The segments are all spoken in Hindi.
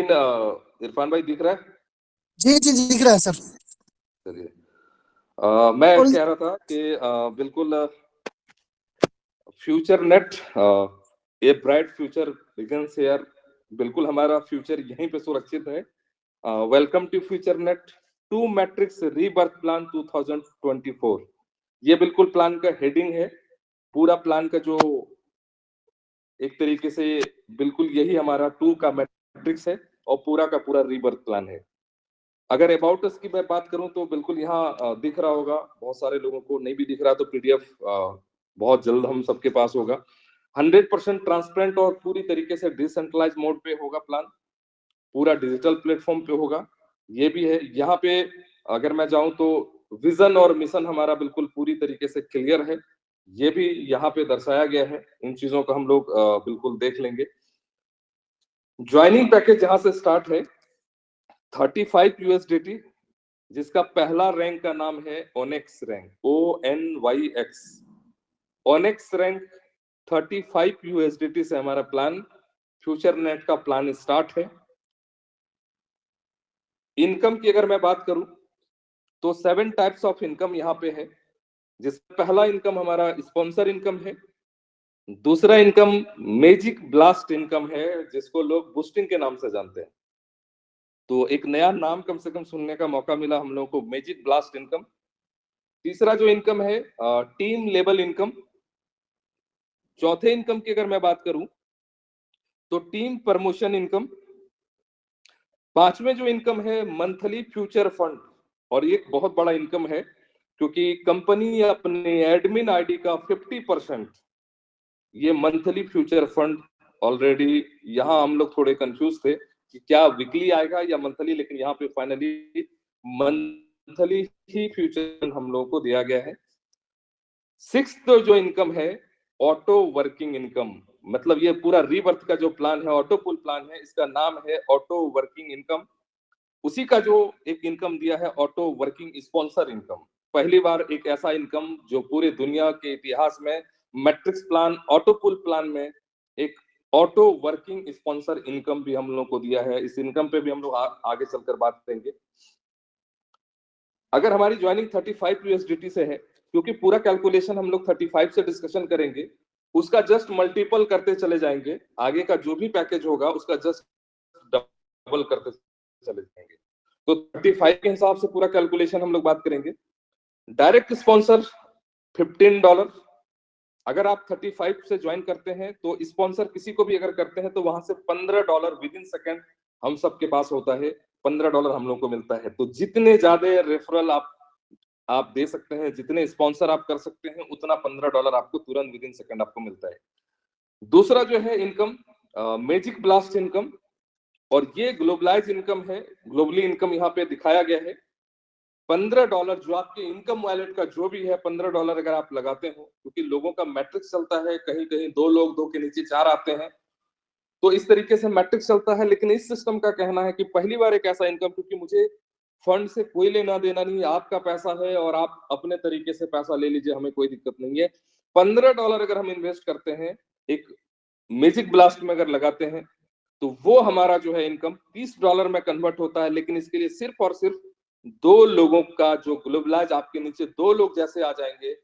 स्क्रीन इरफान भाई दिख रहा है? जी जी जी दिख रहा है सर। चलिए, मैं और कह रहा था कि बिल्कुल future net, a bright future begins here. बिल्कुल हमारा फ्यूचर यहीं पे सुरक्षित है। Welcome to future net to matrix rebirth plan 2024। ये बिल्कुल प्लान का हेडिंग है। पूरा प्लान का जो एक तरीके से बिल्कुल यही हमारा टू का मैट्रिक्स है और पूरा का पूरा रीबर्थ प्लान है। अगर अबाउट अस की मैं बात करूं तो बिल्कुल यहाँ दिख रहा होगा, बहुत सारे लोगों को नहीं भी दिख रहा तो पीडीएफ बहुत जल्द हम सबके पास होगा। 100% ट्रांसपेरेंट और पूरी तरीके से डिसेंट्रलाइज मोड पे होगा प्लान, पूरा डिजिटल प्लेटफॉर्म पे होगा। ये भी है यहाँ पे। अगर मैं जाऊं तो विजन और मिशन हमारा बिल्कुल पूरी तरीके से क्लियर है, ये भी यहाँ पे दर्शाया गया है। इन चीजों को हम लोग बिल्कुल देख लेंगे। ज्वाइनिंग पैकेज जहां से स्टार्ट है 35 यूएसडीटी, जिसका पहला रैंक का नाम है ओनेक्स रैंक, ONYX। ओनेक्स रैंक 35 यूएसडीटी से हमारा प्लान, फ्यूचर नेट का प्लान स्टार्ट है। इनकम की अगर मैं बात करूं तो 7 टाइप्स ऑफ इनकम यहाँ पे है। जिसका पहला इनकम हमारा स्पॉन्सर इनकम है। दूसरा इनकम मैजिक ब्लास्ट इनकम है, जिसको लोग बूस्टिंग के नाम से जानते हैं। तो एक नया नाम कम से कम सुनने का मौका मिला हम लोगों को, मैजिक ब्लास्ट इनकम। तीसरा जो इनकम है टीम लेवल इनकम। चौथे इनकम की अगर मैं बात करूं तो टीम प्रमोशन इनकम। पांचवें जो इनकम है मंथली फ्यूचर फंड, और ये एक बहुत बड़ा इनकम है क्योंकि कंपनी अपने एडमिन आईडी का 50% ये मंथली फ्यूचर फंड ऑलरेडी, यहाँ हम लोग थोड़े कंफ्यूज थे कि क्या वीकली आएगा या मंथली, लेकिन यहाँ पे फाइनली मंथली ही फ्यूचर हम लोगों को दिया गया है। सिक्स्थ जो इनकम है ऑटो वर्किंग इनकम, मतलब ये पूरा रीबर्थ का जो प्लान है, ऑटो पुल प्लान है, इसका नाम है ऑटो वर्किंग इनकम। उसी का जो एक इनकम दिया है ऑटो वर्किंग स्पॉन्सर इनकम। पहली बार एक ऐसा इनकम जो पूरे दुनिया के इतिहास में मैट्रिक्स प्लान ऑटो पुल प्लान में एक ऑटो वर्किंग स्पॉन्सर इनकम भी हम लोग को दिया है। इस इनकम पे भी हम लोग आगे चलकर बात करेंगे। अगर हमारी ज्वाइनिंग 35 यूएसडीटी से है, क्योंकि पूरा कैलकुलेशन हम लोग 35 से डिस्कशन करेंगे, उसका जस्ट मल्टीपल करते चले जाएंगे। आगे का जो भी पैकेज होगा उसका जस्ट डबल करते चले जाएंगे। तो 35 के हिसाब से पूरा कैलकुलेशन हम लोग बात करेंगे। Direct sponsor $15। अगर आप 35 से ज्वाइन करते हैं तो स्पॉन्सर किसी को भी अगर करते हैं तो वहां से $15 विद इन सेकेंड हम सबके पास होता है। $15 हम लोग को मिलता है। तो जितने ज्यादा रेफरल आप दे सकते हैं, जितने स्पॉन्सर आप कर सकते हैं, उतना $15 आपको तुरंत विद इन सेकेंड आपको मिलता है। दूसरा जो है इनकम मैजिक ब्लास्ट इनकम, और ये ग्लोबलाइज इनकम है। ग्लोबली इनकम यहाँ पे दिखाया गया है। $15 जो आपके इनकम वॉलेट का जो भी है, $15 अगर आप लगाते हो, क्योंकि लोगों का मैट्रिक्स चलता है, कहीं कहीं 2 लोग 2 के नीचे 4 आते हैं, तो इस तरीके से मैट्रिक्स चलता है। लेकिन इस सिस्टम का कहना है कि पहली बार एक ऐसा इनकम, क्योंकि मुझे फंड से कोई लेना देना नहीं, आपका पैसा है और आप अपने तरीके से पैसा ले लीजिए, हमें कोई दिक्कत नहीं है। $15 अगर हम इन्वेस्ट करते हैं एक मैजिक ब्लास्ट में अगर लगाते हैं, तो वो हमारा जो है इनकम $30 में कन्वर्ट होता है। लेकिन इसके लिए सिर्फ और सिर्फ 2 लोगों का जो ग्लोबलाइज आपके नीचे 2 लोग जैसे आ जाएंगे,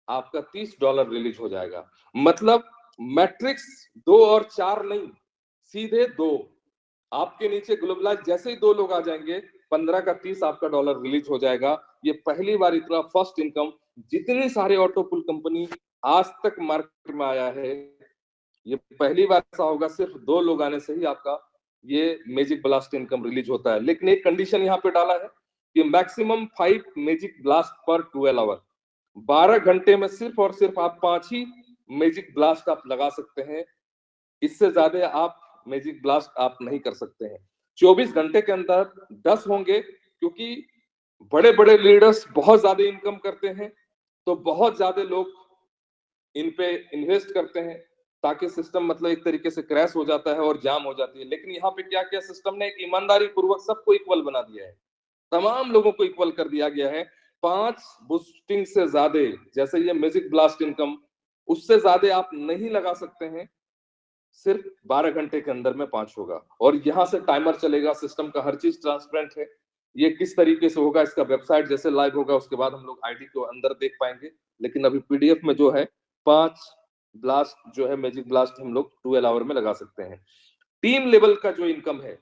आपका $30 रिलीज हो जाएगा। मतलब मैट्रिक्स 2 और 4 नहीं, सीधे 2। आपके नीचे ग्लोबलाइज जैसे ही 2 लोग आ जाएंगे, 15 का 30 आपका डॉलर रिलीज हो जाएगा। ये पहली बार इतना फर्स्ट इनकम जितने सारे ऑटो पुल कंपनी आज तक मार्केट में आया है, ये पहली बार ऐसा होगा, सिर्फ 2 लोग आने से ही आपका ये मैजिक ब्लास्ट इनकम रिलीज होता है। लेकिन एक कंडीशन यहाँ पे डाला है कि मैक्सिमम 5 मैजिक ब्लास्ट पर 12 आवर, 12 घंटे में सिर्फ और सिर्फ आप 5 ही मैजिक ब्लास्ट आप लगा सकते हैं। इससे ज्यादा आप मैजिक ब्लास्ट आप नहीं कर सकते हैं। 24 घंटे के अंदर 10 होंगे, क्योंकि बड़े बड़े लीडर्स बहुत ज्यादा इनकम करते हैं, तो बहुत ज्यादा लोग इन पे इन्वेस्ट करते हैं, ताकि सिस्टम मतलब एक तरीके से क्रैश हो जाता है और जाम हो जाती है। लेकिन यहाँ पे क्या किया सिस्टम ने, एक ईमानदारी पूर्वक सबको इक्वल बना दिया है, तमाम लोगों को इक्वल कर दिया गया है। 5 बूस्टिंग से ज्यादा, जैसे ये मैजिक ब्लास्ट इनकम, उससे ज्यादा आप नहीं लगा सकते हैं। सिर्फ 12 घंटे के अंदर में 5 होगा। और यहाँ से टाइमर चलेगा, सिस्टम का हर चीज ट्रांसपेरेंट है। ये किस तरीके से होगा, इसका वेबसाइट जैसे लाइव होगा उसके बाद हम लोग आईडी को अंदर देख पाएंगे। लेकिन अभी पीडीएफ में जो है 5 ब्लास्ट जो है मैजिक ब्लास्ट हम लोग 12 आवर में लगा सकते हैं। टीम लेवल का जो इनकम है,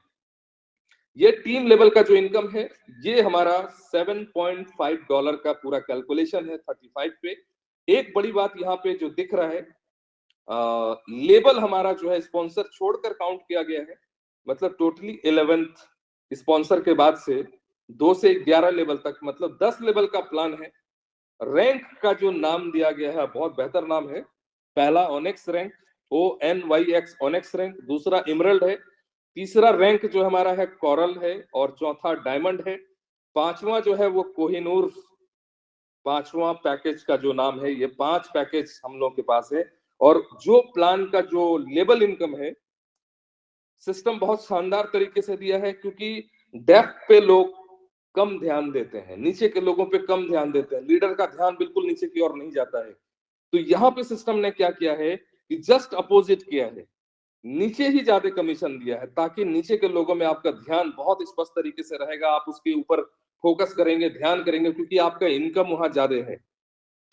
ये टीम लेवल का जो इनकम है, ये हमारा $7.5 का पूरा कैलकुलेशन है 35 पे। एक बड़ी बात यहाँ पे जो दिख रहा है, लेवल हमारा जो है स्पॉन्सर छोड़कर काउंट किया गया है। मतलब टोटली 11th स्पॉन्सर के बाद से 2 से 11 लेवल तक, मतलब 10 लेवल का प्लान है। रैंक का जो नाम दिया गया है बहुत बेहतर नाम है। पहला ओनेक्स रैंक, ONYX ओनेक्स रैंक, दूसरा इमरल्ड है, तीसरा रैंक जो हमारा है कोरल है, और चौथा डायमंड है। पांचवा जो है वो कोहिनूर, पांचवा पैकेज का जो नाम है, ये 5 पैकेज हम लोग के पास है। और जो प्लान का जो लेवल इनकम है, सिस्टम बहुत शानदार तरीके से दिया है, क्योंकि डेप्थ पे लोग कम ध्यान देते हैं, नीचे के लोगों पे कम ध्यान देते हैं, लीडर का ध्यान बिल्कुल नीचे की ओर नहीं जाता है। तो यहाँ पे सिस्टम ने क्या किया है कि जस्ट अपोजिट किया है, नीचे ही ज्यादा कमीशन दिया है, ताकि नीचे के लोगों में आपका ध्यान बहुत स्पष्ट तरीके से रहेगा, आप उसके ऊपर फोकस करेंगे, ध्यान करेंगे, क्योंकि आपका इनकम वहां ज्यादा है।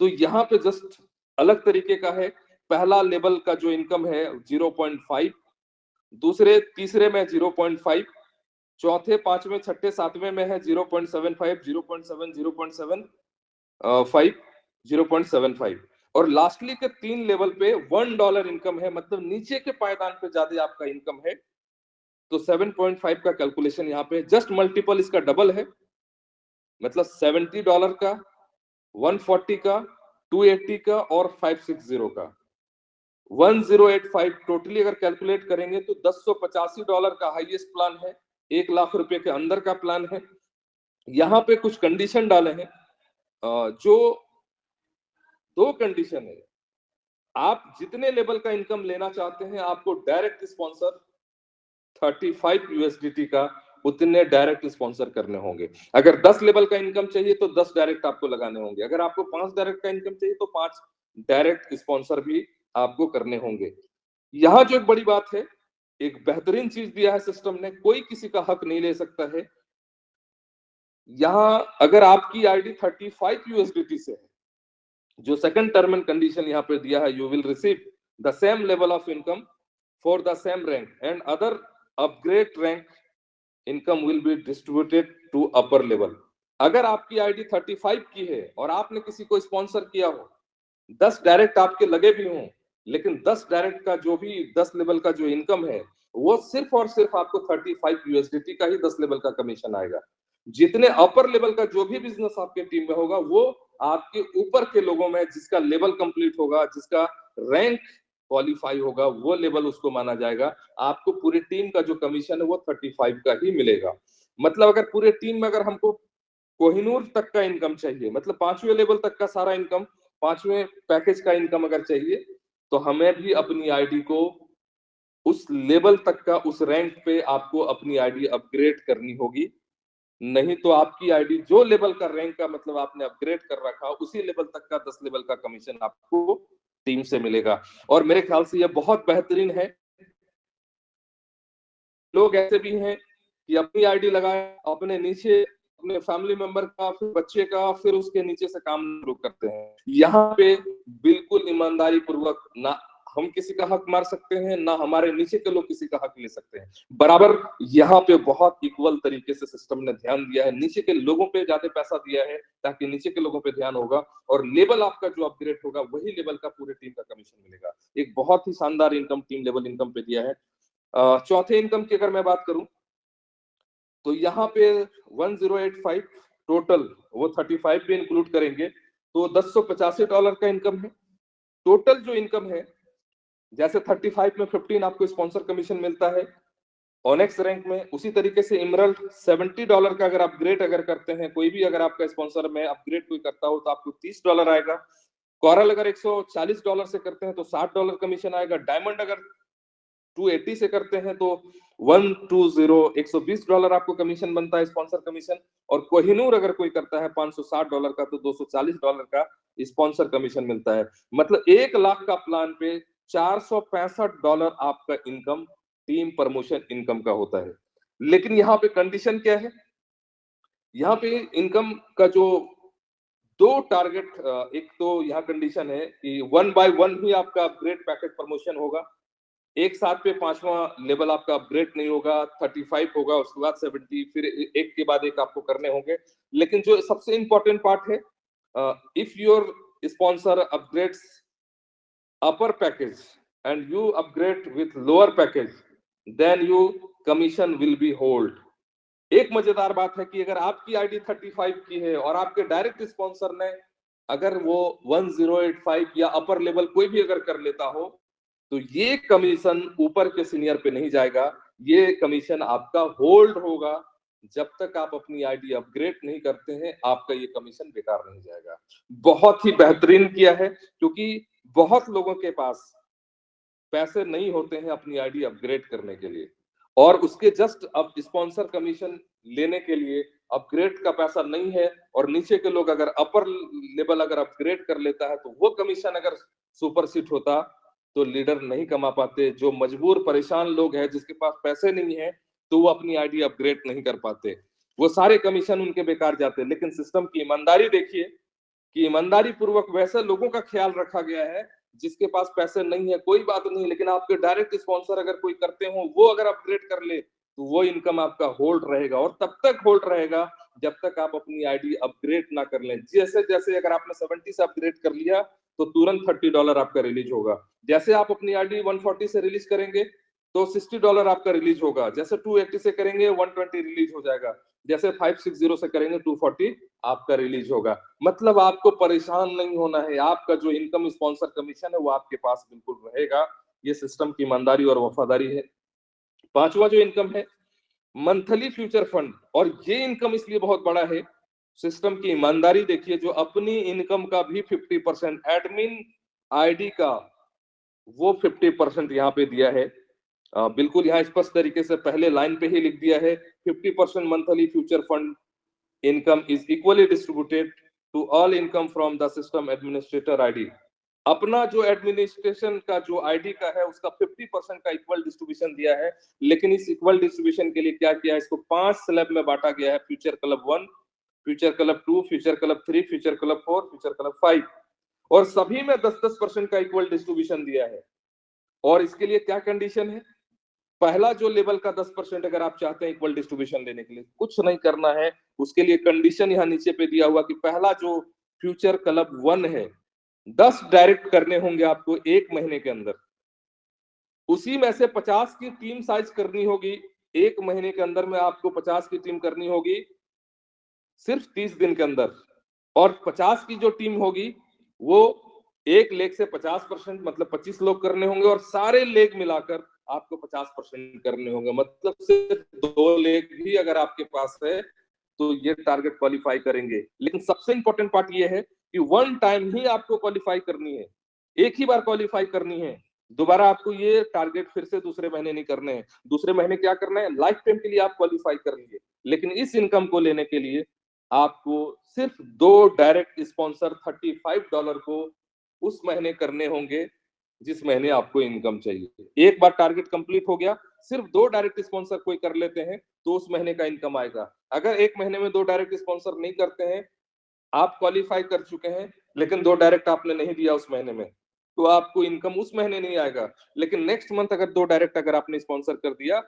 तो यहाँ पे जस्ट अलग तरीके का है। पहला लेवल का जो इनकम है 0.5, दूसरे तीसरे में 0.5, चौथे पांचवें छठे सातवें में है 0.75, 0.7, 0.75, 0.75, और लास्टली के 3 लेवल पे $1 इनकम है। मतलब नीचे के पायदान पे ज्यादा आपका इनकम है। तो 7.5 का कैलकुलेशन यहाँ पे जस्ट मल्टीपल इसका डबल है, मतलब $70 का, 140 का, 280 का और 560 का, 1085 टोटली अगर कैलकुलेट करेंगे तो $1085 का हाईएस्ट प्लान है, 1 लाख रुपए के अंदर का प्लान है। यहाँ पे कुछ कंडीशन डाले हैं, जो 2 कंडीशन है। आप जितने लेवल का इनकम लेना चाहते हैं, आपको डायरेक्ट स्पॉन्सर 35 USDT का उतने डायरेक्ट स्पॉन्सर करने होंगे। अगर 10 लेवल का इनकम चाहिए तो 10 डायरेक्ट आपको लगाने होंगे। अगर आपको 5 डायरेक्ट का इनकम चाहिए तो 5 डायरेक्ट स्पॉन्सर भी आपको करने होंगे। यहाँ जो एक बड़ी बात है, एक बेहतरीन चीज दिया है सिस्टम ने, कोई किसी का हक नहीं ले सकता है। यहाँ अगर आपकी आईडी 35 USDT से है, जो सेकंड टर्म एंड कंडीशन यहाँ पे दिया है, you will receive the same level of income for the same rank and other upgrade rank income will be distributed to upper level. अगर आपकी आईडी 35 की है और आपने किसी को स्पॉन्सर किया हो, 10 डायरेक्ट आपके लगे भी हों, लेकिन 10 डायरेक्ट का जो भी 10 लेवल का जो इनकम है, वो सिर्फ और सिर्फ आपको 35 USDT का ही 10 लेवल का कमीशन आएगा। जितने अपर लेवल का जो भी बिजनेस आपके टीम में होगा, वो आपके ऊपर के लोगों में जिसका लेवल कंप्लीट होगा, जिसका रैंक क्वालिफाई होगा, वो लेवल उसको माना जाएगा। आपको पूरी टीम का जो कमीशन है वो 35 का ही मिलेगा। मतलब अगर पूरे टीम में अगर हमको कोहिनूर तक का इनकम चाहिए, मतलब 5वें लेवल तक का सारा इनकम, 5वें पैकेज का इनकम अगर चाहिए, तो हमें भी अपनी आईडी को उस लेवल तक का, उस रैंक पे आपको अपनी आईडी अपग्रेड करनी होगी। नहीं तो आपकी आईडी जो लेवल का रैंक का मतलब आपने अपग्रेड कर रखा, उसी लेवल तक का 10 लेवल का कमीशन आपको टीम से मिलेगा। और मेरे ख्याल से यह बहुत बेहतरीन है। लोग ऐसे भी हैं कि अपनी आईडी लगाए, अपने नीचे अपने फैमिली मेंबर का, फिर बच्चे का, फिर उसके नीचे से काम शुरू करते हैं। यहाँ पे बिल्कुल ईमानदारी पूर्वक ना हम किसी का हक मार सकते हैं, ना हमारे नीचे के लोग किसी का हक ले सकते हैं। बराबर यहाँ पे बहुत इक्वल तरीके से सिस्टम ने ध्यान दिया है, नीचे के लोगों पे ज्यादा पैसा दिया है, ताकि नीचे के लोगों पे ध्यान होगा और लेवल आपका जो अपग्रेड होगा वही लेवल का पूरे टीम का कमीशन मिलेगा। एक बहुत ही शानदार इनकम टीम लेवल इनकम पे दिया है। चौथे इनकम की अगर मैं बात करूं, तो यहाँ पे 1085 टोटल, वो 35 पे इंक्लूड करेंगे तो $1085 का इनकम है। टोटल जो इनकम है, जैसे 35 में 15 आपको स्पॉन्सर कमीशन मिलता है ऑनेक्स रैंक में, उसी तरीके से इमरल्ड $70 का अगर अपग्रेड अगर करते हैं, कोई भी अगर आपका स्पॉन्सर में अपग्रेड कोई करता हो तो आपको $30 आएगा। कोरल अगर $140 से करते हैं तो $60 कमीशन आएगा। डायमंड अगर 280 से करते हैं तो 120 आपको कमीशन बनता है, स्पॉन्सर कमीशन। और कोहिनूर अगर कोई करता है $560 का तो $240 का स्पॉन्सर कमीशन मिलता है। मतलब 1 लाख का प्लान पे $465 आपका इनकम टीम प्रमोशन इनकम का होता है। लेकिन यहाँ पे कंडीशन क्या है? यहाँ पे इनकम का जो दो टारगेट, एक तो यहाँ कंडीशन है कि 1 बाय 1 ही आपका अपग्रेड पैकेज प्रमोशन होगा। एक साथ पे 5वां लेवल आपका अपग्रेड नहीं होगा, 35 होगा, उसके बाद 70, फिर एक के बाद एक आपको करने होंगे। लेकिन जो सबसे इंपॉर्टेंट पार्ट है, if your sponsor upgrades upper package and you upgrade with lower package, then your commission will be hold. एक मजेदार बात है कि अगर आपकी आईडी 35 की है और आपके डायरेक्ट स्पॉन्सर ने अगर वो 1085 या अपर लेवल कोई भी अगर कर लेता हो, तो ये कमीशन ऊपर के सीनियर पे नहीं जाएगा, ये कमीशन आपका होल्ड होगा। जब तक आप अपनी आईडी अपग्रेड नहीं करते हैं, आपका ये कमीशन बेकार नहीं जाएगा। बहुत ही बेहतरीन किया है, क्योंकि बहुत लोगों के पास पैसे नहीं होते हैं अपनी आईडी अपग्रेड करने के लिए, और उसके जस्ट अब स्पॉन्सर कमीशन लेने के लिए अपग्रेड का पैसा नहीं है, और नीचे के लोग अगर अपर लेवल अगर अपग्रेड कर लेता है तो वो कमीशन अगर सुपर सीट होता तो लीडर नहीं कमा पाते। जो मजबूर परेशान लोग हैं, जिसके पास पैसे नहीं है, तो वो अपनी आईडी अपग्रेड नहीं कर पाते, वो सारे कमीशन उनके बेकार जाते। लेकिन सिस्टम की ईमानदारी देखिए कि ईमानदारी पूर्वक वैसे लोगों का ख्याल रखा गया है जिसके पास पैसे नहीं है, कोई बात नहीं, लेकिन आपके डायरेक्ट स्पॉन्सर अगर कोई करते हो, वो अगर अपग्रेड कर ले, तो वो इनकम आपका होल्ड रहेगा, और तब तक होल्ड रहेगा जब तक आप अपनी आईडी अपग्रेड ना कर लें। जैसे जैसे अगर आपने 70 से अपग्रेड कर लिया तो तुरंत $30 आपका रिलीज होगा। जैसे आप अपनी आईडी 140 से रिलीज करेंगे तो $60 आपका रिलीज होगा। जैसे 280 से करेंगे 120 रिलीज हो जाएगा। जैसे 560 से करेंगे 240 आपका रिलीज होगा। मतलब आपको परेशान नहीं होना है, आपका जो इनकम स्पॉन्सर कमीशन है वो आपके पास बिल्कुल रहेगा। ये सिस्टम की ईमानदारी और वफादारी है। पांचवा जो इनकम है, मंथली फ्यूचर फंड, और ये इनकम इसलिए बहुत बड़ा है, सिस्टम की ईमानदारी देखिए, जो अपनी इनकम का भी 50% एडमिन आईडी का वो 50% यहाँ पे दिया है। बिल्कुल यहाँ स्पष्ट तरीके से पहले लाइन पे ही लिख दिया है, 50% monthly future fund income is equally distributed to all income from the system administrator ID. अपना जो एडमिनिस्ट्रेशन का जो आईडी का है उसका 50% का इक्वल डिस्ट्रीब्यूशन दिया है। लेकिन इस इक्वल डिस्ट्रीब्यूशन के लिए क्या किया है, इसको 5 स्लैब में बांटा गया है, future club 1, future club 2, future club 3, future club 4, future club 5, और सभी में 10-10% का इक्वल डिस्ट्रीब्यूशन दिया है। और इसके लिए क्या कंडीशन है, पहला जो लेवल का 10% अगर आप चाहते हैं इक्वल डिस्ट्रीब्यूशन लेने के लिए, कुछ नहीं करना है, उसके लिए कंडीशन यहाँ नीचे पे दिया हुआ कि पहला जो फ्यूचर क्लब 1 है, 10 डायरेक्ट करने होंगे आपको 1 महीने के अंदर। उसी में से 50 की टीम साइज करनी होगी, 1 महीने के अंदर में आपको 50 की टीम करनी होगी सिर्फ 30 दिन के अंदर। और 50 की जो टीम होगी वो एक लेग से 50%, मतलब 25 लोग करने होंगे, और सारे लेग मिलाकर आपको 50% करने होंगे। मतलब सिर्फ 2 लेग भी अगर आपके पास है तो ये टारगेट क्वालिफाई करेंगे। लेकिन सबसे इंपॉर्टेंट पार्ट ये है कि 1 टाइम ही आपको क्वालिफाई करनी है, एक ही बार क्वालिफाई करनी है। दोबारा आपको ये टारगेट फिर से दूसरे महीने नहीं करने हैं। दूसरे महीने क्या करना है, लाइफ टाइम के लिए आप क्वालिफाई कर लीजिए। लेकिन इस इनकम को लेने के लिए आपको सिर्फ 2 डायरेक्ट स्पॉन्सर $35 को उस महीने करने होंगे जिस महीने आपको इनकम चाहिए। एक बार टारगेट कंप्लीट हो गया, सिर्फ 2 डायरेक्ट स्पॉन्सर कोई कर लेते हैं तो उस महीने का इनकम आएगा। अगर एक महीने में 2 डायरेक्ट स्पॉन्सर नहीं करते हैं, आप क्वालिफाई कर चुके हैं लेकिन 2 डायरेक्ट आपने नहीं दिया उस महीने में, तो आपको इनकम उस महीने नहीं आएगा। लेकिन नेक्स्ट मंथ अगर 2 डायरेक्ट अगर आपने स्पॉन्सर कर दिया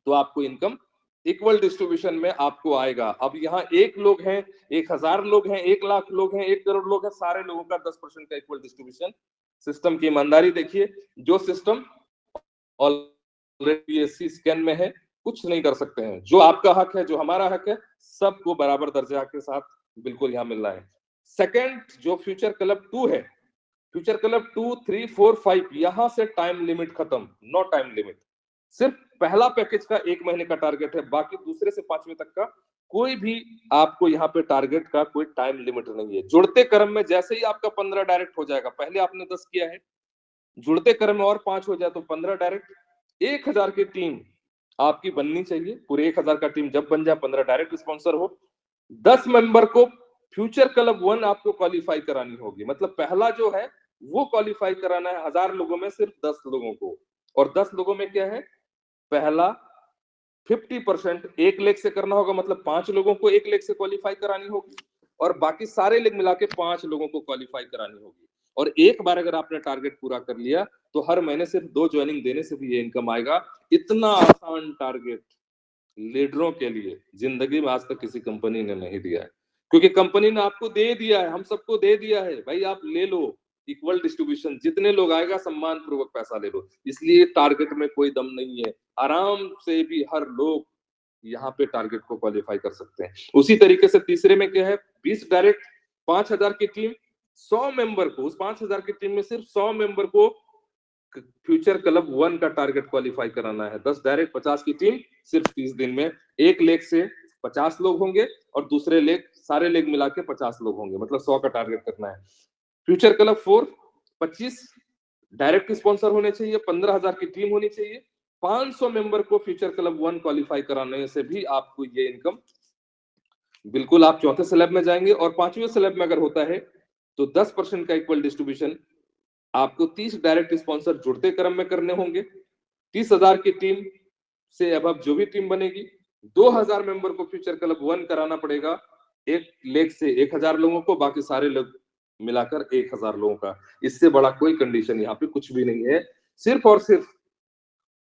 तो आपको इनकम इक्वल डिस्ट्रीब्यूशन में आपको आएगा। अब यहाँ 1 लोग हैं, 1000 लोग हैं, 1 लाख लोग हैं, 1 करोड़ लोग हैं, सारे लोगों का 10% का इक्वल डिस्ट्रीब्यूशन। सिस्टम की ईमानदारी देखिए, जो सिस्टम ऑलरेडी एससी स्कैन में है, कुछ नहीं कर सकते हैं। जो आपका हक है, जो हमारा हक है, सबको बराबर दर्जा के साथ बिल्कुल यहाँ मिल रहा है। सेकंड जो फ्यूचर क्लब 2 है, फ्यूचर क्लब 2, 3, 4, 5, यहां से टाइम लिमिट खत्म, नो टाइम लिमिट। सिर्फ पहला पैकेज का 1 महीने का टारगेट है, बाकी दूसरे से 5वें तक का कोई भी आपको यहाँ पे टारगेट का कोई टाइम लिमिट नहीं है। जुड़ते क्रम में जैसे ही आपका 15 डायरेक्ट हो जाएगा, पहले आपने 10 किया है, जुड़ते क्रम में और 5 हो जाए तो 15 डायरेक्ट। 1000 की टीम आपकी बननी चाहिए, पूरे 1000 का टीम जब बन जाए, 15 डायरेक्ट स्पॉन्सर हो, 10 मेंबर को फ्यूचर क्लब 1 आपको क्वालिफाई करानी होगी। मतलब पहला जो है वो क्वालिफाई कराना है 1000 लोगों में सिर्फ 10 लोगों को। और 10 लोगों में क्या है, पहला 50% 1 लेग से करना होगा, मतलब 5 लोगों को 1 लेग से क्वालिफाई करानी होगी, और बाकी सारे लेग मिला के 5 लोगों को क्वालिफाई करानी होगी। और एक बार अगर आपने टारगेट पूरा कर लिया तो हर महीने सिर्फ 2 ज्वाइनिंग देने से भी ये इनकम आएगा। इतना आसान टारगेट लीडरों के लिए जिंदगी में आज तक किसी कंपनी ने नहीं दिया है, क्योंकि कंपनी ने आपको दे दिया है, हम सबको दे दिया है, भाई आप ले लो, इक्वल डिस्ट्रीब्यूशन, जितने लोग आएगा सम्मान पूर्वक पैसा ले लो। इसलिए टारगेट में कोई दम नहीं है, आराम से भी हर लोग यहाँ पे टारगेट को क्वालिफाई कर सकते हैं। उसी तरीके से तीसरे में क्या है, 20 डायरेक्ट, 5000 की टीम, 100 मेंबर को, उस 5000 की टीम में सिर्फ 100 मेंबर को फ्यूचर क्लब 1 का टारगेट क्वालिफाई कराना है। 10 डायरेक्ट, 50 की टीम, सिर्फ 30 दिन में। एक लेग से 50 लोग होंगे और दूसरे लेग, सारे लेग मिला के 50 लोग होंगे, मतलब 100 का टारगेट करना है। फ्यूचर क्लब 4, 25 डायरेक्ट स्पॉन्सर होने चाहिए, 15,000 की टीम होनी चाहिए, 500 मेंबर को फ्यूचर क्लब 1 क्वालिफाई कराने से भी आपको ये इनकम, बिल्कुल आप चौथे स्लैब में जाएंगे। और पांचवें स्लैब में अगर होता है तो 10% का इक्वल डिस्ट्रीब्यूशन आपको 30 डायरेक्ट स्पॉन्सर जुड़ते क्रम में करने होंगे। 30,000 की टीम से अब जो भी टीम बनेगी, 2000 मेंबर को फ्यूचर क्लब 1 कराना पड़ेगा, एक लेग से 1000 लोगों को, बाकी सारे लोग मिलाकर 1000 लोगों का। इससे बड़ा कोई कंडीशन यहाँ पे कुछ भी नहीं है। सिर्फ और सिर्फ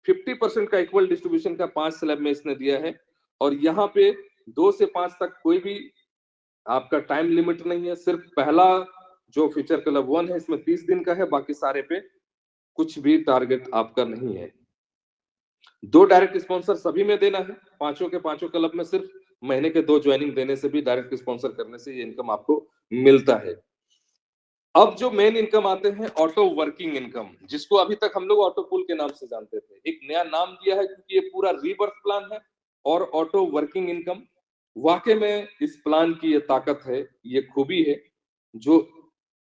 50% का इक्वल डिस्ट्रीब्यूशन का 5 स्लैब में इसने दिया है। और यहाँ पे 2 से 5 तक कोई भी आपका टाइम लिमिट नहीं है। सिर्फ पहला जो फ्यूचर क्लब 1 है इसमें 30 दिन का है, बाकी सारे पे कुछ भी टारगेट आपका नहीं है। 2 डायरेक्ट स्पॉन्सर सभी में देना है, पांचों के पांचों क्लब में सिर्फ महीने के 2 ज्वाइनिंग देने से भी, डायरेक्ट स्पॉन्सर करने से ये इनकम आपको मिलता है। अब जो मेन इनकम आते हैं, ऑटो वर्किंग इनकम, जिसको अभी तक हम लोग ऑटो पूल के नाम से जानते थे, एक नया नाम दिया है क्योंकि ये पूरा रीबर्थ प्लान है। और ऑटो वर्किंग इनकम, वाकई में इस प्लान की ये ताकत है, ये खूबी है, जो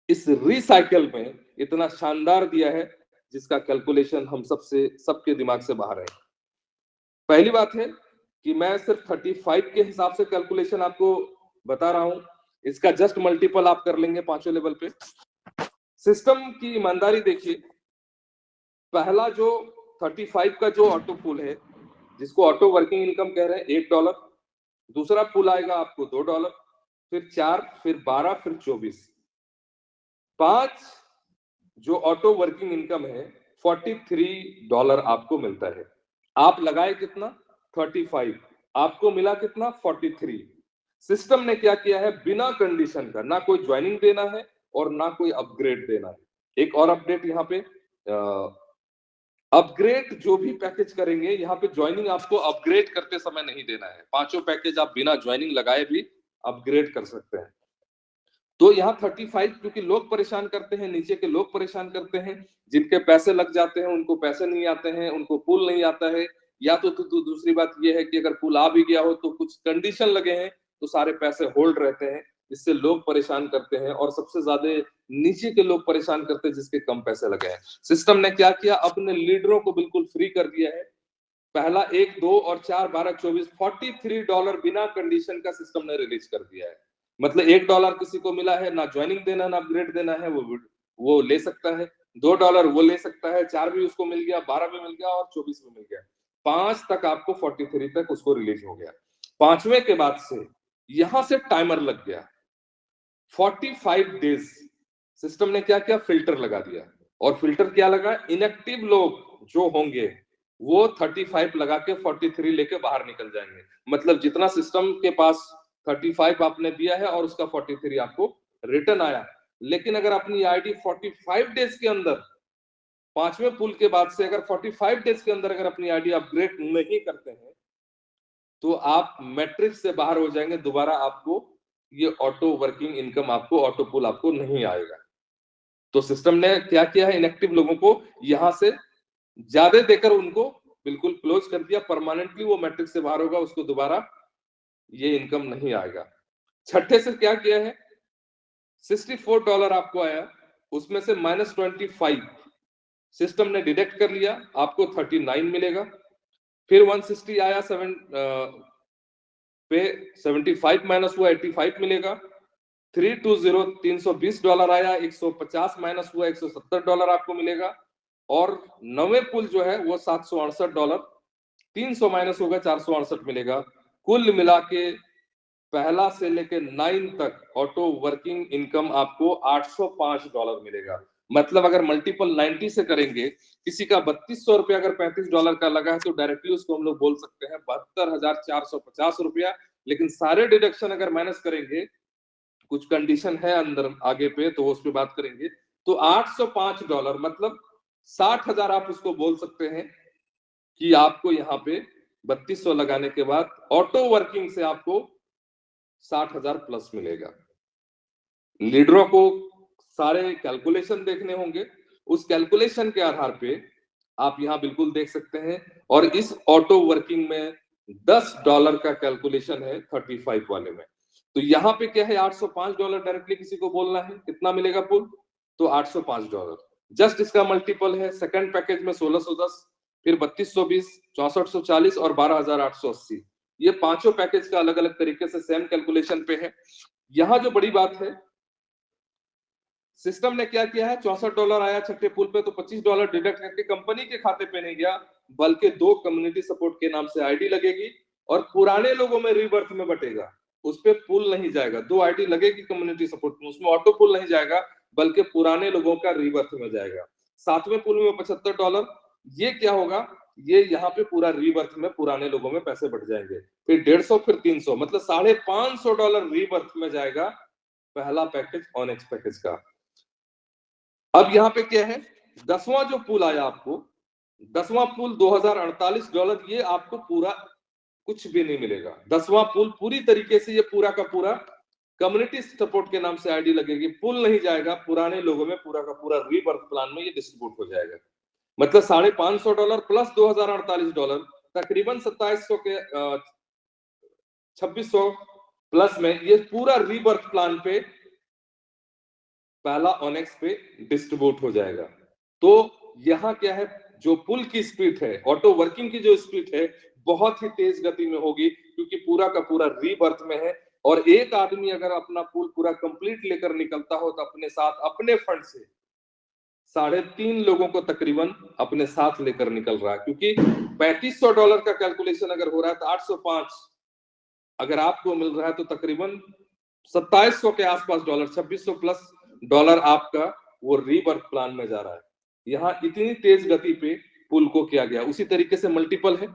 इस रिसाइकल में इतना शानदार दिया है, जिसका कैलकुलेशन हम सबके दिमाग से बाहर है। पहली बात है कि मैं सिर्फ 35 के हिसाब से कैलकुलेशन आपको बता रहा हूं, इसका जस्ट मल्टीपल आप कर लेंगे पांचों लेवल पे। सिस्टम की ईमानदारी देखिए, पहला जो 35 का जो ऑटो पूल है, जिसको ऑटो वर्किंग इनकम कह रहे हैं, $1, दूसरा पूल आएगा आपको $2, फिर 4, फिर 12, फिर 24, 5 जो ऑटो वर्किंग इनकम है, $43 आपको मिलता है। आप लगाए कितना, 35, आपको मिला कितना, 43। सिस्टम ने क्या किया है, बिना कंडीशन का, ना कोई ज्वाइनिंग देना है और ना कोई अपग्रेड देना है। एक और अपडेट यहाँ पे, अपग्रेड जो भी पैकेज करेंगे, यहाँ पे ज्वाइनिंग आपको अपग्रेड करते समय नहीं देना है। पांचों पैकेज आप बिना ज्वाइनिंग लगाए भी अपग्रेड कर सकते हैं। तो यहाँ 35, क्योंकि लोग परेशान करते हैं, नीचे के लोग परेशान करते हैं, जिनके पैसे लग जाते हैं उनको पैसे नहीं आते हैं, उनको पूल नहीं आता है, या तो दूसरी बात यह है कि अगर पूल आ भी गया हो तो कुछ कंडीशन लगे हैं तो सारे पैसे होल्ड रहते हैं, इससे लोग परेशान करते हैं। और सबसे ज्यादा नीचे के लोग परेशान करते हैं जिसके कम पैसे लगे हैं। सिस्टम ने क्या किया, अपने लीडरों को बिल्कुल फ्री कर दिया है। पहला 1, 2 और 4, 12, 24, $43 बिना कंडीशन का सिस्टम ने रिलीज कर दिया है। मतलब $1 किसी को मिला है, ना ज्वाइनिंग देना ना अपग्रेड देना है, वो ले सकता है। $2 वो ले सकता है, 4 भी उसको मिल गया, 12 भी मिल गया और 24 भी मिल गया। 5 तक आपको 43 तक उसको रिलीज हो गया। पांचवें के बाद से यहां से टाइमर लग गया, 45 डेज सिस्टम ने क्या किया, फिल्टर लगा दिया। और फिल्टर क्या लगा, इनएक्टिव लोग जो होंगे वो 35 लगा के 43 लेके बाहर निकल जाएंगे। मतलब जितना सिस्टम के पास 35 आपने दिया है और उसका 43 आपको रिटर्न आया, लेकिन अगर अपनी आईडी 45 डेज के अंदर, पांचवें पुल के बाद से अगर 45 डेज के अंदर अगर अपनी आईडी अपग्रेड नहीं करते हैं तो आप मैट्रिक्स से बाहर हो जाएंगे। दोबारा आपको ये ऑटो वर्किंग इनकम, आपको ऑटो पुल आपको नहीं आएगा। तो सिस्टम ने क्या किया है, इनएक्टिव लोगों को यहां से ज्यादा देकर उनको बिल्कुल क्लोज कर दिया, परमानेंटली वो मैट्रिक्स से बाहर होगा, उसको दोबारा ये इनकम नहीं आएगा। छठे से क्या किया है, $64 आपको आया, उसमें से -25 सिस्टम ने डिडक्ट कर लिया, आपको 39 मिलेगा। फिर 160 आया, 75 माइनस हुआ, 85 मिलेगा। $320 आया, 150 माइनस हुआ, $170 आपको मिलेगा। और 9वें पुल जो है वो $768, 300 माइनस होगा, 468 मिलेगा। कुल मिला के पहला से लेके 9 तक ऑटो वर्किंग इनकम आपको $805 मिलेगा। मतलब अगर मल्टीपल 90 से करेंगे, किसी का $3200 अगर $35 का लगा है तो डायरेक्टली उसको हम लोग बोल सकते हैं $72,450। लेकिन सारे डिडक्शन अगर माइनस करेंगे, कुछ कंडीशन है अंदर आगे पे तो उस पे बात करेंगे, तो $805 मतलब 60,000 आप उसको बोल सकते हैं कि आपको यहाँ पे 3200 लगाने के बाद ऑटो वर्किंग से आपको 60,000 प्लस मिलेगा। लीडरों को सारे कैलकुलेशन देखने होंगे, उस कैलकुलेशन के आधार पे आप यहाँ बिल्कुल देख सकते हैं। और इस ऑटो वर्किंग में $10 का कैलकुलेशन है 35 वाले में। तो यहाँ पे क्या है, $805 डायरेक्टली किसी को बोलना है, कितना मिलेगा पुल, तो $805 जस्ट इसका मल्टीपल है। सेकंड पैकेज में 1610, फिर 3220, 6440 और 12880, ये पांचों पैकेज का अलग अलग तरीके से सेम कैलकुलेशन पे है। यहाँ जो बड़ी बात है, सिस्टम ने क्या किया है, $64 आया छठे पुल पे तो $25 डिडक्ट करके कंपनी के खाते पे नहीं गया, बल्कि 2 कम्युनिटी सपोर्ट के नाम से आईडी लगेगी और पुराने लोगों में रीबर्थ में बटेगा, उस पे पुल नहीं जाएगा। 2 आईडी लगेगी कम्युनिटी सपोर्ट में, उसमें ऑटो पुल नहीं जाएगा बल्कि पुराने लोगों का रीबर्थ में जाएगा। 7वें पुल में $75, ये क्या होगा, ये यहाँ पे पूरा रीबर्थ में पुराने लोगों में पैसे बढ़ जाएंगे। फिर 150, फिर 300, मतलब $550 रीबर्थ में जाएगा पहला पैकेज ऑनेक्स पैकेज का। अब यहाँ पे क्या है, 10वां जो पुल आया आपको, 10वां पुल $2048, ये आपको पूरा कुछ भी नहीं मिलेगा। 10वां पुल पूरी तरीके से ये पूरा का पूरा कम्युनिटी सपोर्ट के नाम से आईडी लगेगी, पुल नहीं जाएगा, पुराने लोगों में पूरा का पूरा रीबर्थ प्लान में ये डिस्ट्रीब्यूट हो जाएगा। मतलब $550 प्लस $2048, तकरीबन 2700 के 2600 प्लस में ये पूरा रीबर्थ प्लान पे पहला ऑनेक्स पे डिस्ट्रीब्यूट हो जाएगा। तो यहाँ क्या है, जो पुल की स्पीड है, ऑटो वर्किंग की जो स्पीड है, बहुत ही तेज गति में होगी, क्योंकि पूरा का पूरा रीबर्थ में है। और एक आदमी अगर अपना पुल पूरा कंप्लीट लेकर निकलता हो तो अपने साथ अपने फंड से 3.5 लोगों को तकरीबन अपने साथ लेकर निकल रहा है, क्योंकि $3500 का कैलकुलेशन अगर हो रहा है तो 805 अगर आपको मिल रहा है तो तकरीबन 2700 के आसपास डॉलर, 2600 प्लस डॉलर आपका वो रीबर्थ प्लान में जा रहा है। यहाँ इतनी तेज गति पे पुल को किया गया, उसी तरीके से मल्टीपल है।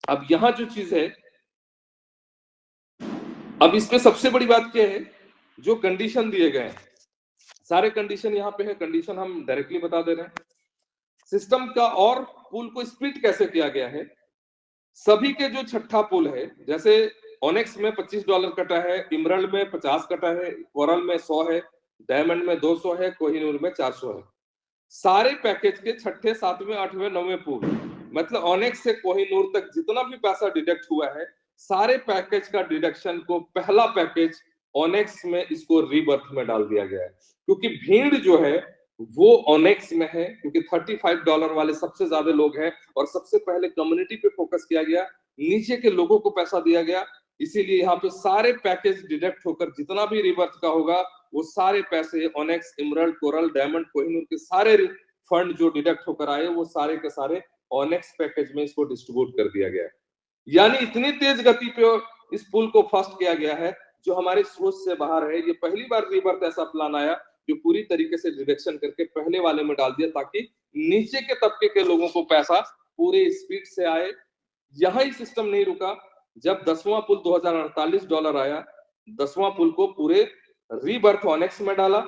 अब यहाँ जो चीज है, अब इस पे सबसे बड़ी बात क्या है, जो कंडीशन दिए गए हैं, सारे कंडीशन यहाँ पे है, कंडीशन हम डायरेक्टली बता दे रहे हैं सिस्टम का। और पुल को स्प्लिट कैसे किया गया है, सभी के जो छठा पुल है, जैसे ऑनेक्स में $25 कटा है, इमरल्ड में 50 कटा है, कोरल में 100 है, डायमंड में 200 है, कोहिनूर में 400 है। सारे पैकेज के छठे, 7वें, 8वें, 9वें पुल, मतलब ऑनेक्स से कोहिनूर तक जितना भी पैसा डिडक्ट हुआ है, सारे पैकेज का डिडक्शन को पहला पैकेज ऑनेक्स में इसको रीबर्थ में डाल दिया गया है। क्योंकि भीड़ जो है वो ऑनेक्स में है, क्योंकि $35 वाले सबसे ज्यादा लोग हैं और सबसे पहले कम्युनिटी पे फोकस किया गया, नीचे के लोगों को पैसा दिया गया। इसीलिए यहाँ पे सारे पैकेज डिडक्ट होकर जितना भी रीबर्थ का होगा, वो सारे पैसे onyx, emerald, coral, diamond, Kohinoor के सारे फंड जो डिडक्ट होकर आए, वो सारे के सारे ऑनेक्स पैकेज में इसको डिस्ट्रीब्यूट कर दिया गया है। यानी इतनी तेज गति पे इस पुल को फर्स्ट किया गया है, जो हमारे सोच से बाहर है। ये पहली बार रीबर्थ ऐसा प्लान आया जो पूरी तरीके से डिडक्शन करके पहले वाले में डाल दिया, ताकि नीचे के तबके के लोगों को पैसा पूरे स्पीड से आए। यहाँ ही सिस्टम नहीं रुका, जब 10वां पुल $2048 आया, 10वां पुल को पूरे रीबर्थ ऑनेक्स में डाला।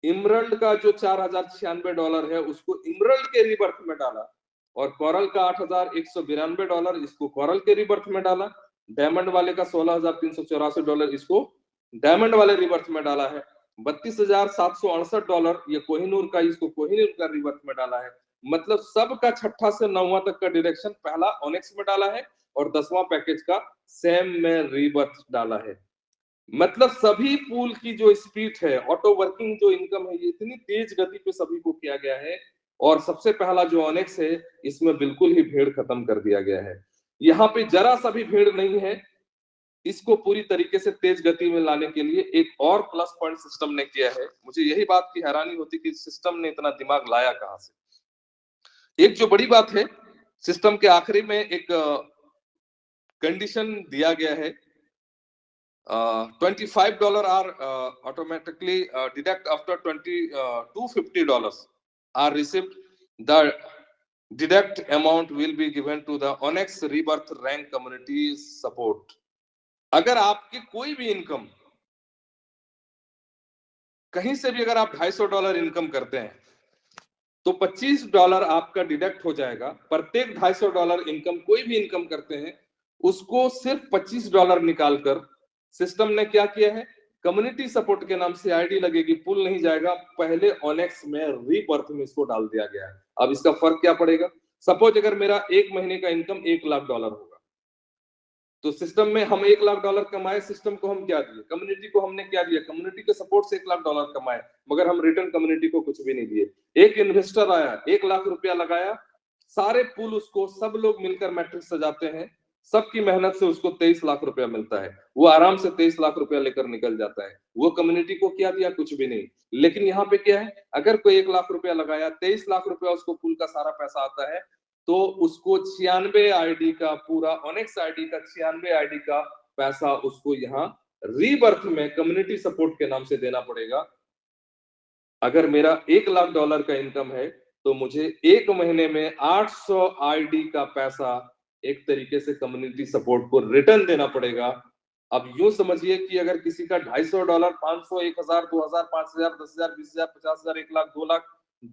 इमरल्ड का जो $4096 है उसको इमरल्ड के रीबर्थ में डाला, और कोरल का $8192 इसको कोरल के रीबर्थ में डाला। डायमंड वाले का $16,384 इसको डायमंड वाले रीबर्थ में डाला है। $32,768 ये कोहिनूर का, इसको कोहिनूर का रीबर्थ में डाला है। मतलब सबका छठा से 9वां तक का डिडक्शन पहला ऑनेक्स में डाला है और 10वां पैकेज का सेम में रीबर्थ डाला है। मतलब सभी पूल की जो स्पीड है, ऑटो वर्किंग जो इनकम है, ये इतनी तेज गति पे सभी को किया गया है। और सबसे पहला जो ऑनेक्स है, इसमें बिल्कुल ही भीड़ खत्म कर दिया गया है। यहाँ पे जरा सा भी भीड़ नहीं है। इसको पूरी तरीके से तेज गति में लाने के लिए एक और प्लस पॉइंट सिस्टम ने किया है। मुझे यही बात की हैरानी होती कि सिस्टम ने इतना दिमाग लाया कहां से। एक जो बड़ी बात है, सिस्टम के आखिरी में एक कंडीशन दिया गया है, $25 are automatically deduct after $250 are received. The deduct amount will be given to the Onyx Rebirth Rank Community Support. अगर आपकी कोई भी इनकम कहीं से भी, अगर आप $250 इनकम करते हैं तो $25 आपका डिडक्ट हो जाएगा। प्रत्येक $250 इनकम, कोई भी इनकम करते हैं उसको सिर्फ $25 निकालकर सिस्टम ने क्या किया है, कम्युनिटी सपोर्ट के नाम से आईडी लगेगी, पुल नहीं जाएगा, पहले ऑनेक्स में रीबर्थ में इसको डाल दिया गया है। अब इसका फर्क क्या पड़ेगा, सपोज अगर मेरा एक महीने का इनकम $1,00,000 होगा तो सिस्टम में हम $1,00,000 कमाए, सिस्टम को हम क्या दिए, कम्युनिटी को हमने क्या दिया, कम्युनिटी के सपोर्ट से $1,00,000 कमाए, मगर हम रिटर्न कम्युनिटी को कुछ भी नहीं दिए। एक इन्वेस्टर आया, $1,00,000 लगाया, सारे पुल उसको सब लोग मिलकर मैट्रिक्स सजाते हैं, सबकी मेहनत से उसको $23,00,000 मिलता है, वो आराम से $23,00,000 लेकर निकल जाता है। वो कम्युनिटी को क्या दिया, कुछ भी नहीं। लेकिन यहाँ पे क्या है, अगर कोई $1,00,000 लगाया, $23,00,000 उसको पुल का सारा पैसा आता है, तो उसको 96 आईडी का, पूरा ऑनेक्स आईडी का 96 आईडी का पैसा उसको यहाँ रीबर्थ में कम्युनिटी सपोर्ट के नाम से देना पड़ेगा। अगर मेरा $1,00,000 का इनकम है तो मुझे एक महीने में 800 आईडी का पैसा एक तरीके से कम्युनिटी सपोर्ट को रिटर्न देना पड़ेगा। अब यूं समझिए कि अगर किसी का $250, 500, 1,000, 2,000, 5,000, 10,000, 20,000, 50,000, 1,00,000,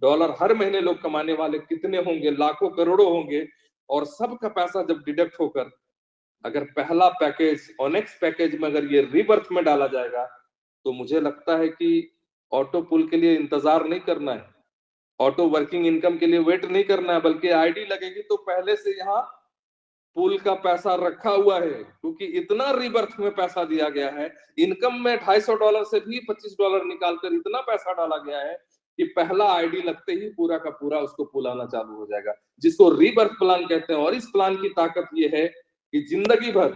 $2,00,000 हर महीने लोग कमाने वाले कितने होंगे, लाखों करोड़ों होंगे, और सबका पैसा जब डिडक्ट होकर अगर पहला पैकेज ऑनेक्स पैकेज में अगर ये रीबर्थ में डाला जाएगा तो मुझे लगता है कि ऑटो पुल के लिए इंतजार नहीं करना है, ऑटो वर्किंग इनकम के लिए वेट नहीं करना है, बल्कि आईडी लगेगी तो पहले से यहाँ पुल का पैसा रखा हुआ है, क्योंकि इतना रीबर्थ में पैसा दिया गया है। इनकम में $250 से भी $25 निकालकर इतना पैसा डाला गया है कि पहला आईडी लगते ही पूरा का पूरा उसको पुल आना चालू हो जाएगा, जिसको रीबर्थ प्लान कहते हैं। और इस प्लान की ताकत ये है कि जिंदगी भर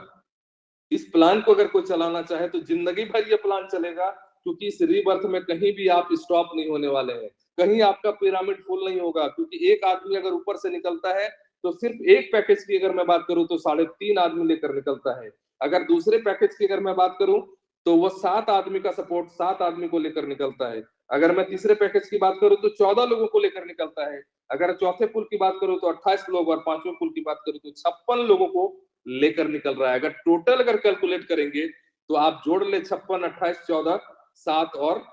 इस प्लान को अगर कोई चलाना चाहे तो जिंदगी भर ये प्लान चलेगा, क्योंकि इस रीबर्थ में कहीं भी आप स्टॉप नहीं होने वाले हैं, कहीं आपका पिरामिड फुल नहीं होगा। क्योंकि एक आदमी अगर ऊपर से निकलता है तो सिर्फ एक पैकेज की अगर मैं बात करूं तो 3.5 आदमी लेकर निकलता है। अगर दूसरे पैकेज की अगर मैं बात करूं तो वो 7 आदमी का सपोर्ट 7 आदमी को लेकर निकलता है। अगर मैं तीसरे पैकेज की बात करूं तो 14 लोगों को लेकर निकलता है। अगर चौथे पुल की बात करूं तो 28 लोग, और पांचवें पुल की बात करूं तो 56 लोगों को लेकर निकल रहा है। अगर टोटल अगर कैलकुलेट करेंगे तो आप जोड़ ले 56, 28, 14, 7 और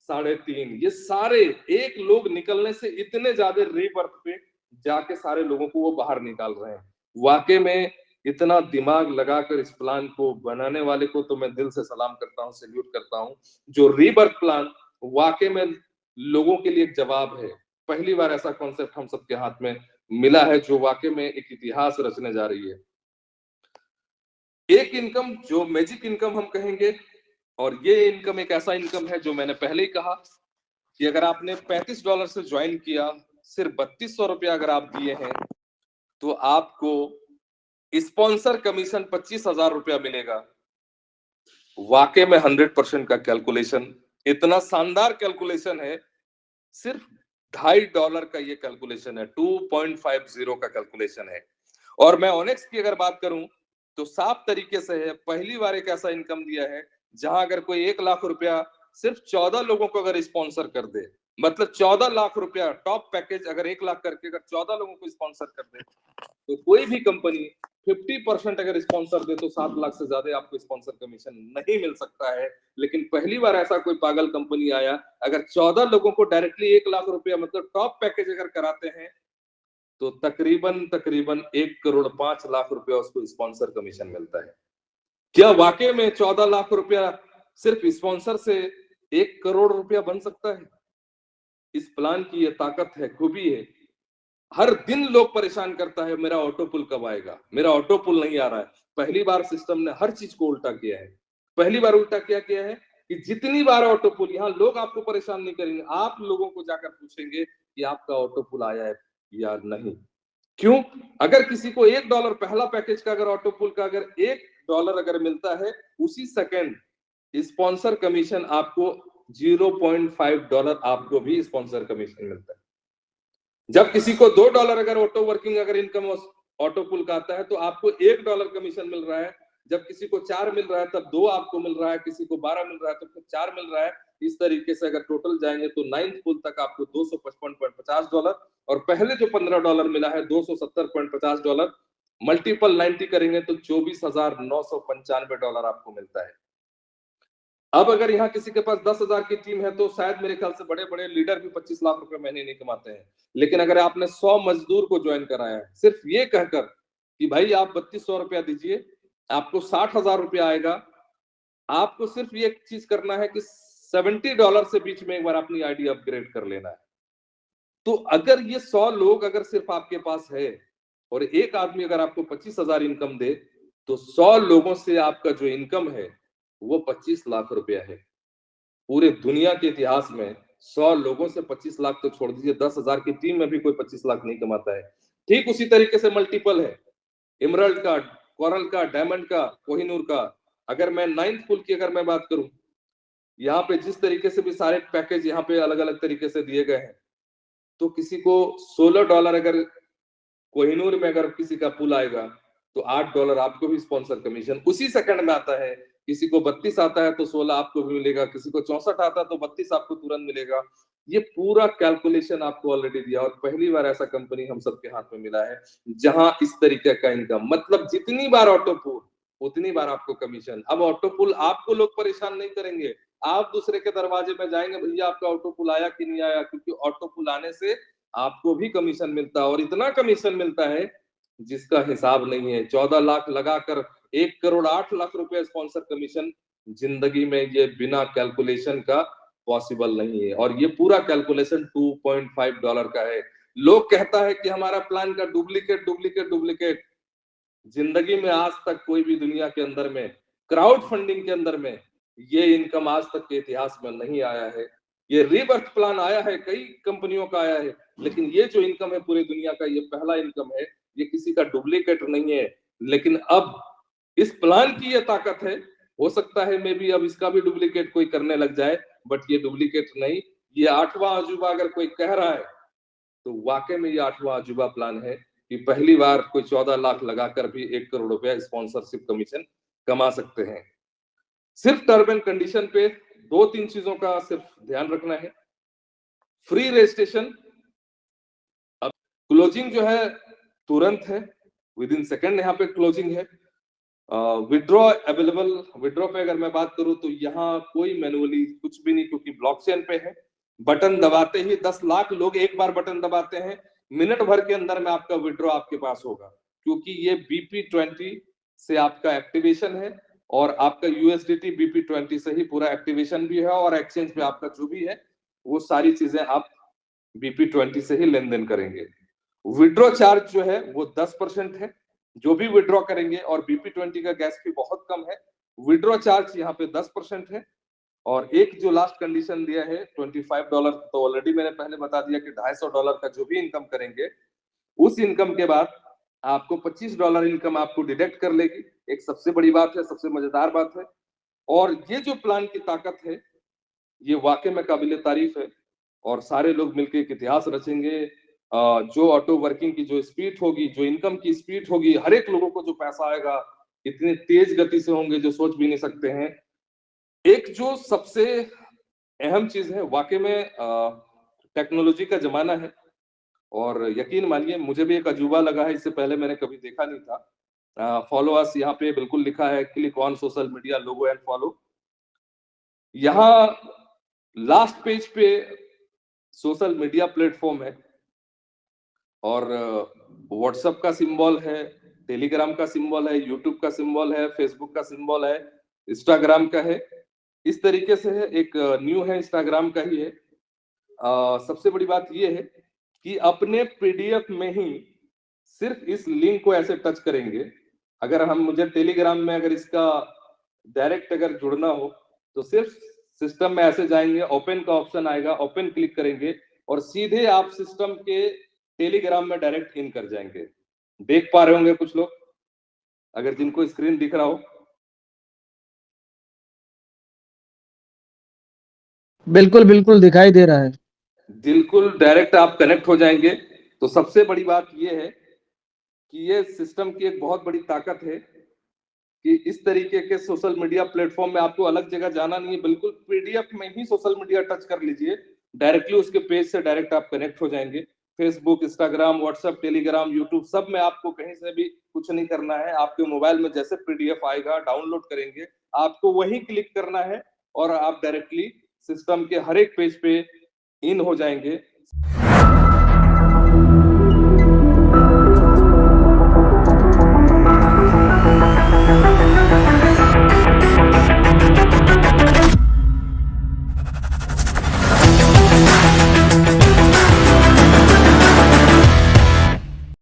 3.5, ये सारे एक लोग निकलने से इतने ज्यादा रीबर्थ पे जाके सारे लोगों को वो बाहर निकाल रहे हैं। वाकई में इतना दिमाग लगाकर इस प्लान को बनाने वाले को तो मैं दिल से सलाम करता हूँ, सैल्यूट करता हूँ। जो रीबर्थ प्लान वाकई में लोगों के लिए एक जवाब है। पहली बार ऐसा कॉन्सेप्ट हम सबके हाथ में मिला है जो वाकई में एक इतिहास रचने जा रही है। एक इनकम जो मैजिक इनकम हम कहेंगे, और ये इनकम एक ऐसा इनकम है जो मैंने पहले ही कहा कि अगर आपने $35 से ज्वाइन किया, सिर्फ $3,200 अगर आप दिए हैं तो आपको स्पॉन्सर कमीशन $25,000 मिलेगा। वाकई में 100% का कैलकुलेशन, इतना शानदार कैलकुलेशन है। सिर्फ $2.5 का ये कैलकुलेशन है, 2.50 का कैलकुलेशन है। और मैं ऑनेक्स की अगर बात करूं तो साफ तरीके से है, पहली बार एक ऐसा इनकम दिया है जहां अगर कोई $1,00,000 सिर्फ 14 लोगों को अगर स्पॉन्सर कर दे, मतलब $14,00,000 टॉप पैकेज अगर 1,00,000 करके अगर 14 लोगों को स्पॉन्सर कर दे तो कोई भी कंपनी 50% अगर स्पॉन्सर दे तो 7 लाख से ज्यादा आपको स्पॉन्सर कमीशन नहीं मिल सकता है। लेकिन पहली बार ऐसा कोई पागल कंपनी आया, अगर 14 लोगों को डायरेक्टली $1,00,000 मतलब टॉप पैकेज अगर कराते हैं तो तकरीबन 1,05,00,000 उसको स्पॉन्सर कमीशन मिलता है। क्या वाकई में $14,00,000 सिर्फ स्पॉन्सर से ₹1,00,00,000 बन सकता है? इस प्लान की ये ताकत है, खूबी है। हर दिन लोग परेशान करता है मेरा ऑटो पुल कब आएगा, मेरा ऑटो पुल नहीं आ रहा है। पहली बार सिस्टम ने हर चीज को उल्टा किया है। पहली बार उल्टा क्या किया है कि जितनी बार ऑटो पुल, यहाँ लोग आपको परेशान नहीं करेंगे, आप लोगों को जाकर पूछेंगे कि आपका ऑटो पुल आया है या नहीं। क्यों? अगर किसी को $1 पहला पैकेज का अगर ऑटो पुल का अगर $1 अगर मिलता है, उसी सेकंड स्पॉन्सर कमीशन आपको $0.5 आपको भी स्पॉन्सर कमीशन मिलता है। जब किसी को $2 अगर ऑटो वर्किंग अगर इनकम ऑटो पुल का आता है तो आपको $1 कमीशन मिल रहा है। जब किसी को 4 मिल रहा है तब 2 आपको मिल रहा है, किसी को 12 मिल रहा है तो फिर 4 मिल रहा है। इस तरीके से अगर टोटल जाएंगे तो 9th पुल तक आपको $255.50 और पहले जो $15 मिला है $270.50 मल्टीपल 90 करेंगे तो $24,995 आपको मिलता है। अब अगर यहाँ किसी के पास 10,000 की टीम है तो शायद मेरे ख्याल से बड़े बड़े लीडर भी 25 लाख रुपए महीने नहीं कमाते हैं, लेकिन अगर आपने 100 मजदूर को ज्वाइन कराया है सिर्फ ये कहकर कि भाई आप 3200 रुपया दीजिए, आपको $60,000 आएगा, आपको सिर्फ ये चीज करना है कि $70 से बीच में एक बार अपनी आईडी अपग्रेड कर लेना है। तो अगर ये 100 लोग अगर सिर्फ आपके पास है और एक आदमी अगर आपको 25,000 इनकम दे तो 100 लोगों से आपका जो इनकम है वो 25 लाख रुपया है। पूरे दुनिया के इतिहास में 100 लोगों से 25 लाख तो छोड़ दीजिए, 10,000 की टीम में भी कोई 25 लाख नहीं कमाता है। ठीक उसी तरीके से मल्टीपल है, इमरल्ड का, कोरल का, डायमंड का, कोहिनूर का। अगर मैं 9th पुल की अगर मैं बात करूं, यहाँ पे जिस तरीके से भी सारे पैकेज यहाँ पे अलग अलग तरीके से दिए गए हैं, तो किसी को $16 अगर कोहिनूर में अगर किसी का पुल आएगा तो $8 आपको भी स्पॉन्सर कमीशन उसी सेकंड में आता है। किसी को 32 आता है तो 16 आपको भी मिलेगा, किसी को 64 आता है तो 32 आपको तुरंत मिलेगा। ये पूरा कैलकुलेशन आपको ऑलरेडी दिया और पहली बार ऐसा कंपनी हम सबके हाथ में मिला है जहां इस तरीके का इनकम, मतलब जितनी बार ऑटो पुल उतनी बार आपको कमीशन। अब ऑटो पुल आपको लोग परेशान नहीं करेंगे, आप दूसरे के दरवाजे में जाएंगे, भैया आपका ऑटो पुल आया कि नहीं आया, क्योंकि ऑटो पुल आने से आपको भी कमीशन मिलता है और इतना कमीशन मिलता है जिसका हिसाब नहीं है। 14 लाख लगाकर 1,08,00,000 रुपए स्पॉन्सर कमीशन जिंदगी में ये बिना कैलकुलेशन का पॉसिबल नहीं है और ये पूरा कैलकुलेशन $2.5 का है। लोग कहता है कि हमारा प्लान का डुप्लीकेट डुप्लीकेट डुप्लीकेट, जिंदगी में आज तक कोई भी दुनिया के अंदर में क्राउड फंडिंग के अंदर में ये इनकम आज तक के इतिहास में नहीं आया है। ये रीबर्थ प्लान आया है, कई कंपनियों का आया है, लेकिन ये जो इनकम है पूरी दुनिया का ये पहला इनकम है, ये किसी का डुप्लीकेट नहीं है। लेकिन अब इस प्लान की ये ताकत है, हो सकता है मे बी अब इसका भी डुप्लीकेट कोई करने लग जाए, बट ये डुप्लीकेट नहीं, ये 8वां अजूबा अगर कोई कह रहा है तो वाकई में ये 8वां अजूबा प्लान है कि पहली बार कोई 14 लाख लगाकर भी 1 करोड़ रुपया स्पॉन्सरशिप कमीशन कमा सकते हैं। सिर्फ टर्म एंड कंडीशन पे 2-3 चीजों का सिर्फ ध्यान रखना है। फ्री रजिस्ट्रेशन, अब क्लोजिंग जो है तुरंत है, विद इन सेकंड यहाँ पे क्लोजिंग है। विड्रॉ अवेलेबल, विड्रॉ पे अगर मैं बात करूं तो यहाँ कोई मैनुअली कुछ भी नहीं, क्योंकि ब्लॉकचेन पे है। बटन दबाते ही 10 लाख लोग एक बार बटन दबाते हैं, मिनट भर के अंदर में आपका विड्रॉ आपके पास होगा, क्योंकि ये BP20 से आपका एक्टिवेशन है और आपका USDT BP20 से ही पूरा एक्टिवेशन भी है और एक्सचेंज पे आपका जो भी है वो सारी चीजें आप BP20 से ही लेन देन करेंगे। विड्रॉ चार्ज जो है वो 10% है जो भी विड्रॉ करेंगे और BP20 का गैस भी बहुत कम है। विड्रॉ चार्ज यहाँ पे 10% है और एक जो लास्ट कंडीशन दिया है $25, तो ऑलरेडी मैंने पहले बता दिया कि $250 का जो भी इनकम करेंगे उस इनकम के बाद आपको $25 इनकम आपको डिडक्ट कर लेगी। एक सबसे बड़ी बात है, सबसे मजेदार बात है, और ये जो प्लान की ताकत है ये वाकई में काबिले तारीफ है और सारे लोग मिलकर एक इतिहास रचेंगे। जो ऑटो वर्किंग की जो स्पीड होगी, जो इनकम की स्पीड होगी, हर एक लोगों को जो पैसा आएगा इतने तेज गति से होंगे जो सोच भी नहीं सकते हैं। एक जो सबसे अहम चीज है, वाकई में टेक्नोलॉजी का जमाना है और यकीन मानिए मुझे भी एक अजूबा लगा है, इससे पहले मैंने कभी देखा नहीं था। फॉलो अस यहाँ पे बिल्कुल लिखा है, click on social media logo and follow. यहाँ लास्ट पेज पे सोशल मीडिया प्लेटफॉर्म है और व्हाट्सएप का सिंबल है, टेलीग्राम का सिंबल है, यूट्यूब का सिंबल है, फेसबुक का सिंबल है, इंस्टाग्राम का है। इस तरीके से है, एक न्यू है इंस्टाग्राम का ही है। सबसे बड़ी बात यह है कि अपने PDF में ही सिर्फ इस लिंक को ऐसे टच करेंगे। अगर हम मुझे टेलीग्राम में अगर इसका डायरेक्ट अगर जुड़ना हो तो सिर्फ सिस्टम में ऐसे जाएंगे, ओपन का ऑप्शन आएगा, ओपन क्लिक करेंगे और सीधे आप सिस्टम के टेलीग्राम में डायरेक्ट इन कर जाएंगे। देख पा रहे होंगे कुछ लोग, अगर जिनको स्क्रीन दिख रहा हो। बिल्कुल बिल्कुल दिखाई दे रहा है। बिल्कुल डायरेक्ट आप कनेक्ट हो जाएंगे। तो सबसे बड़ी बात यह है कि ये सिस्टम की एक बहुत बड़ी ताकत है कि इस तरीके के सोशल मीडिया प्लेटफॉर्म में आपको अलग जगह जाना नहीं है, बिल्कुल पीडीएफ में ही सोशल मीडिया टच कर लीजिए, डायरेक्टली उसके पेज से डायरेक्ट आप कनेक्ट हो जाएंगे। Facebook, Instagram, WhatsApp, Telegram, YouTube, सब में आपको कहीं से भी कुछ नहीं करना है। आपके मोबाइल में जैसे पीडीएफ आएगा, डाउनलोड करेंगे, आपको वही क्लिक करना है और आप डायरेक्टली सिस्टम के हर एक पेज पे इन हो जाएंगे।